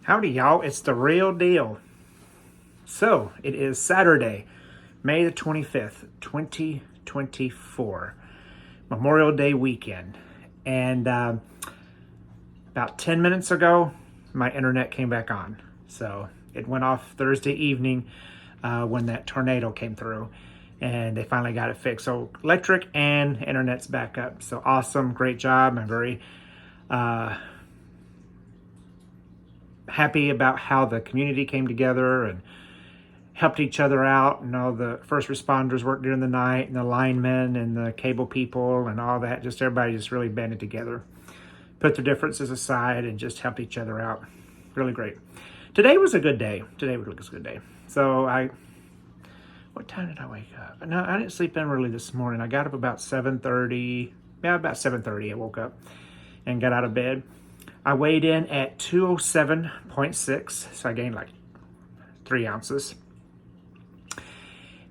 Howdy, y'all. It's the real deal. So, it is Saturday, May the 25th, 2024, Memorial Day weekend. And about 10 minutes ago, my internet came back on. So, it went off Thursday evening when that tornado came through. And they finally got it fixed. So, electric and internet's back up. So, awesome. Great job. I'm very happy about how the community came together and helped each other out, and all the first responders worked during the night, and the linemen and the cable people and all that. Just everybody just really banded together, put their differences aside, and just helped each other out. Really great. Today was a good day. So what time did I wake up? No, I didn't sleep in early this morning. I got up about 7:30. Yeah, about 7:30 I woke up and got out of bed. I weighed in at 207.6, so I gained like 3 ounces.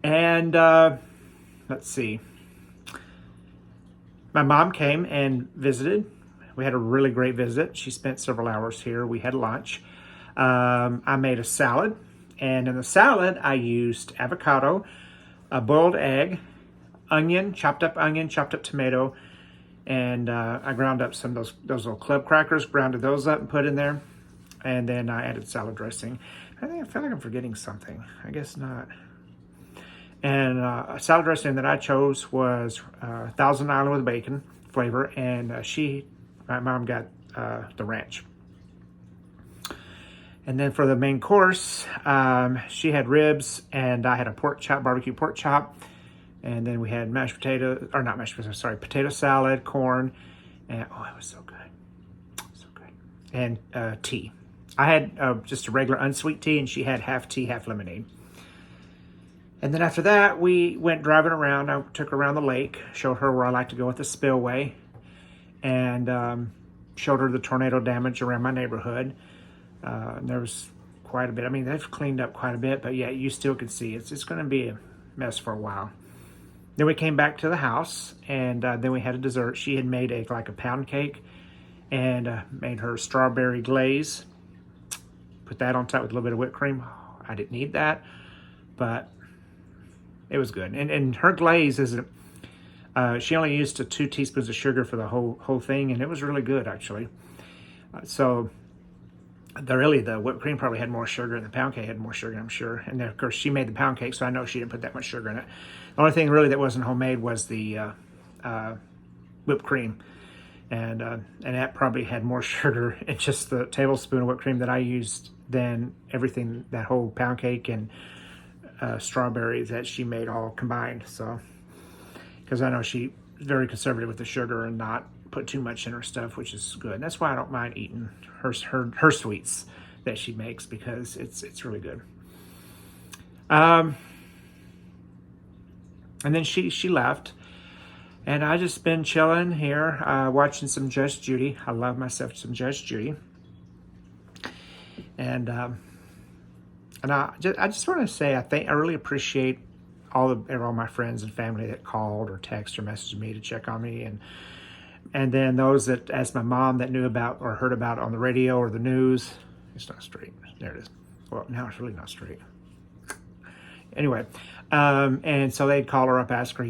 And let's see. My mom came and visited. We had a really great visit. She spent several hours here. We had lunch. I made a salad. And in the salad, I used avocado, a boiled egg, onion, chopped up tomato, and I ground up some of those little club crackers, grounded those up and put in there. And then I added salad dressing. I feel like I'm forgetting something. I guess not. And a salad dressing that I chose was Thousand Island with bacon flavor. And my mom got the ranch. And then for the main course, she had ribs and I had a barbecue pork chop. And then we had potato salad, corn, and it was so good. And tea. I had just a regular unsweet tea, and she had half tea, half lemonade. And then after that, we went driving around. I took her around the lake, showed her where I like to go with the spillway, and showed her the tornado damage around my neighborhood. And there was quite a bit. I mean, they've cleaned up quite a bit, but yeah, you still can see it's going to be a mess for a while. Then we came back to the house, and then we had a dessert. She had made a pound cake and made her strawberry glaze. Put that on top with a little bit of whipped cream. I didn't need that, but it was good. And her glaze isn't, she only used 2 teaspoons of sugar for the whole thing, and it was really good, actually. So the whipped cream probably had more sugar, and the pound cake had more sugar, I'm sure. And then, of course, she made the pound cake, so I know she didn't put that much sugar in it. The only thing really that wasn't homemade was the whipped cream. And that probably had more sugar in just the tablespoon of whipped cream that I used than everything, that whole pound cake and strawberries that she made all combined. So, because I know she's very conservative with the sugar and not put too much in her stuff, which is good. And that's why I don't mind eating her sweets that she makes, because it's really good. And then she left, and I just been chilling here, watching some Judge Judy. I love myself some Judge Judy. And I just want to say I really appreciate all my friends and family that called or texted or messaged me to check on me, and then those that asked my mom that knew about or heard about it on the radio or the news. It's not straight. There it is. Well, now it's really not straight. Anyway, and so they'd call her up, ask her,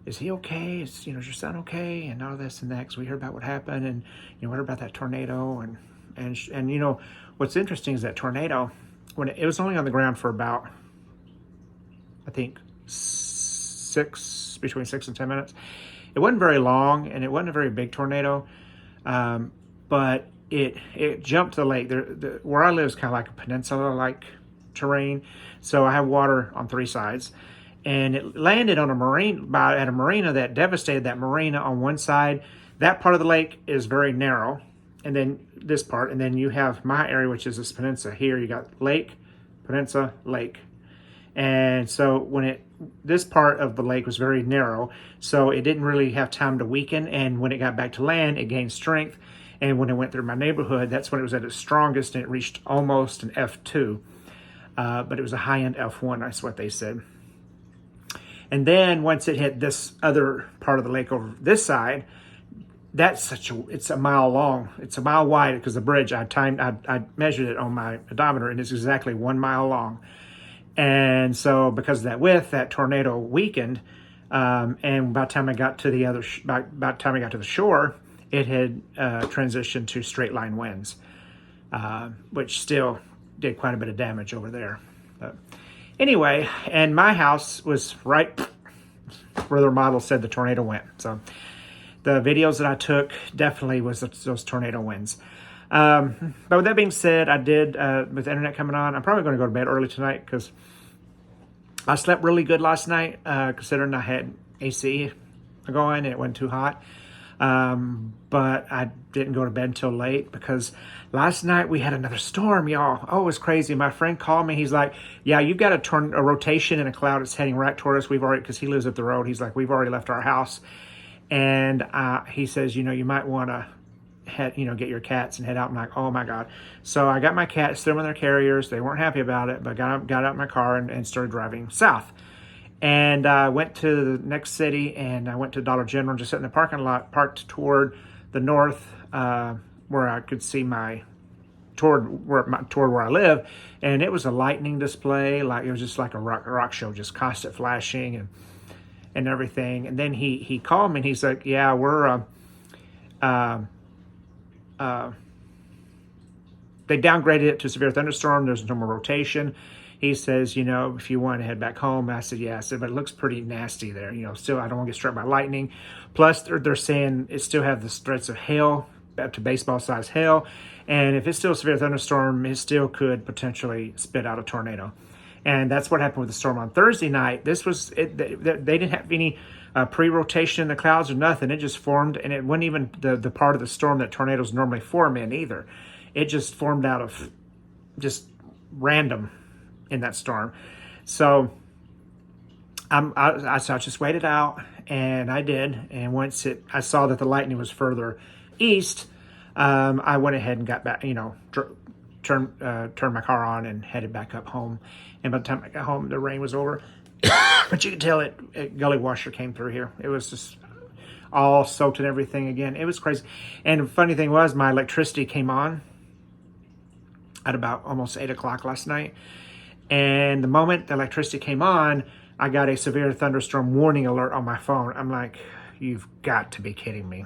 is he okay? Is your son okay? And all this and that, because we heard about what happened, and what about that tornado? And what's interesting is that tornado, when it was only on the ground for about, I think, between 6 and 10 minutes. It wasn't very long, and it wasn't a very big tornado, but it jumped the lake. Where I live is kind of like a peninsula-like terrain, so I have water on 3 sides, and it landed on at a marina that devastated that marina on one side. That part of the lake is very narrow, and then this part, and then you have my area, which is this peninsula. Here you got lake, peninsula, lake. And so this part of the lake was very narrow, so it didn't really have time to weaken. And when it got back to land, it gained strength. And when it went through my neighborhood, that's when it was at its strongest, and it reached almost an F2. But it was a high-end F1, that's what they said. And then once it hit this other part of the lake over this side, it's a mile long. It's a mile wide because the bridge, I measured it on my odometer, and it's exactly 1 mile long. And so because of that width, that tornado weakened. And by the time I got to by the time I got to the shore, it had transitioned to straight line winds, which still did quite a bit of damage over there. But anyway, and my house was right where their model said the tornado went. So the videos that I took definitely was those tornado winds. But with that being said, I did, with the internet coming on, I'm probably going to go to bed early tonight because I slept really good last night, considering I had AC going and it wasn't too hot. But I didn't go to bed until late because last night we had another storm, y'all. Oh, it was crazy. My friend called me. He's like, yeah, you've got a rotation in a cloud. It's heading right toward us. Because he lives up the road. He's like, we've already left our house. And he says, you might want to get your cats and head out. I'm like, oh my God. So I got my cats, threw them in their carriers. They weren't happy about it, but got out of my car and started driving south. And I went to the next city, and I went to Dollar General, just sat in the parking lot, parked toward the north, where I could see toward where I live. And it was a lightning display. Like, it was just like a rock show, just constant flashing and everything. And then he called me and he's like, yeah, we're, they downgraded it to severe thunderstorm. There's no more rotation. He says, if you want to head back home. I said, yeah. I said, but it looks pretty nasty there. Still, I don't want to get struck by lightning. Plus, they're saying it still have the threats of hail, up to baseball-sized hail. And if it's still a severe thunderstorm, it still could potentially spit out a tornado. And that's what happened with the storm on Thursday night. This was it. They didn't have any pre-rotation in the clouds or nothing. It just formed, and it wasn't even the part of the storm that tornadoes normally form in either. It just formed out of just random in that storm. So I just waited out, and I did. And once I saw that the lightning was further east, I went ahead and got back, turned my car on and headed back up home. And by the time I got home, the rain was over. But you could tell it gully washer came through here. It was just all soaked and everything again. It was crazy. And the funny thing was, my electricity came on at about almost 8 o'clock last night. And the moment the electricity came on, I got a severe thunderstorm warning alert on my phone. I'm like, you've got to be kidding me.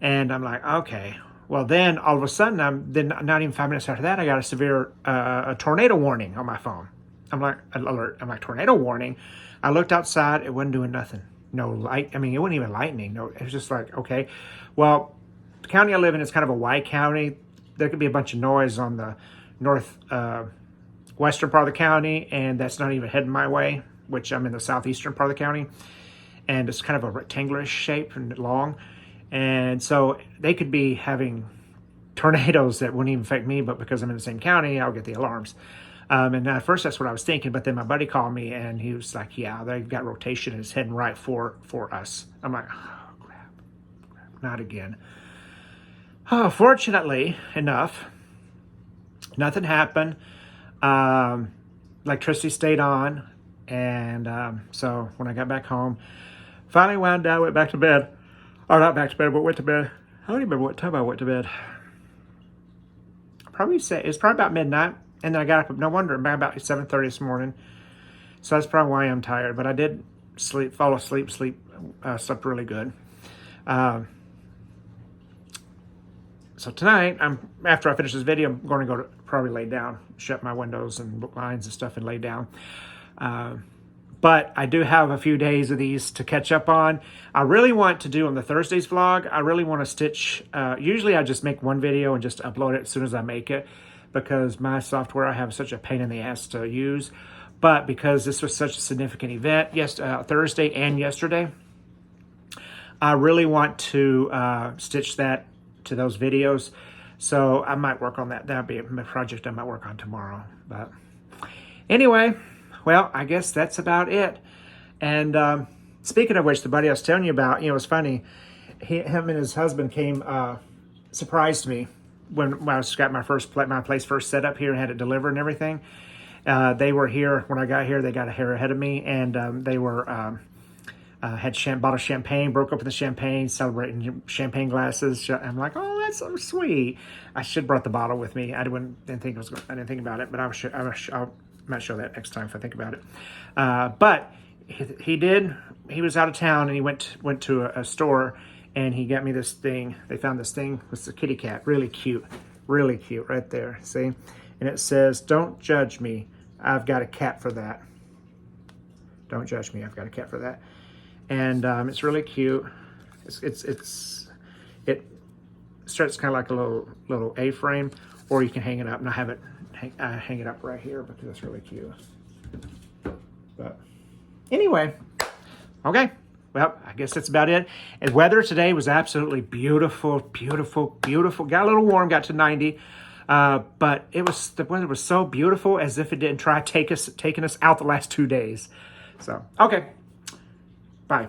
And I'm like, okay. Well, then all of a sudden, then not even 5 minutes after that, I got a severe a tornado warning on my phone. I'm like, alert. I'm like, tornado warning. I looked outside. It wasn't doing nothing. No light. I mean, it wasn't even lightning. No, it was just like, okay. Well, the county I live in is kind of a wide county. There could be a bunch of noise on the north western part of the county, and that's not even heading my way, which I'm in the southeastern part of the county. And it's kind of a rectangular shape and long. And so they could be having tornadoes that wouldn't even affect me, but because I'm in the same county, I'll get the alarms. And at first that's what I was thinking, but then my buddy called me and he was like, yeah, they've got rotation and it's heading right for us. I'm like, oh, crap, not again. Oh, fortunately enough, nothing happened. Electricity stayed on. And so when I got back home, finally wound down, went back to bed. Or not back to bed, but went to bed. I don't even remember what time I went to bed. It's probably about midnight. And then I got up, no wonder, about 7:30 this morning. So that's probably why I'm tired. But I did fall asleep, slept really good. So tonight, after I finish this video, I'm going to probably lay down, shut my windows and blinds and stuff and lay down. But I do have a few days of these to catch up on. I really want to do on the Thursday's vlog, I really want to stitch. Usually I just make one video and just upload it as soon as I make it, because my software I have such a pain in the ass to use. But because this was such a significant event, Thursday and yesterday, I really want to stitch that to those videos. So I might work on that. That'll be a project I might work on tomorrow. But anyway, well, I guess that's about it. And speaking of which, the buddy I was telling you about, it was funny. Him and his husband came, surprised me when I got my place first set up here and had it delivered and everything. They were here when I got here. They got a hair ahead of me, and they were Had bottle of champagne, broke open the champagne, celebrating champagne glasses. I'm like, oh, that's so sweet. I should have brought the bottle with me. I didn't think I didn't think about it, but I might show that next time if I think about it. But he did. He was out of town and he went to a store and he got me this thing. They found this thing. It's a kitty cat, really cute right there. See, and it says, "Don't judge me. I've got a cat for that. Don't judge me. I've got a cat for that." And it's really cute. It starts kind of like a little A-frame, or you can hang it up. And I have it hang it up right here because it's really cute. But anyway, okay. Well, I guess that's about it. And weather today was absolutely beautiful, beautiful, beautiful. Got a little warm, got to 90. But the weather was so beautiful as if it didn't try taking us out the last 2 days. So, okay. Bye.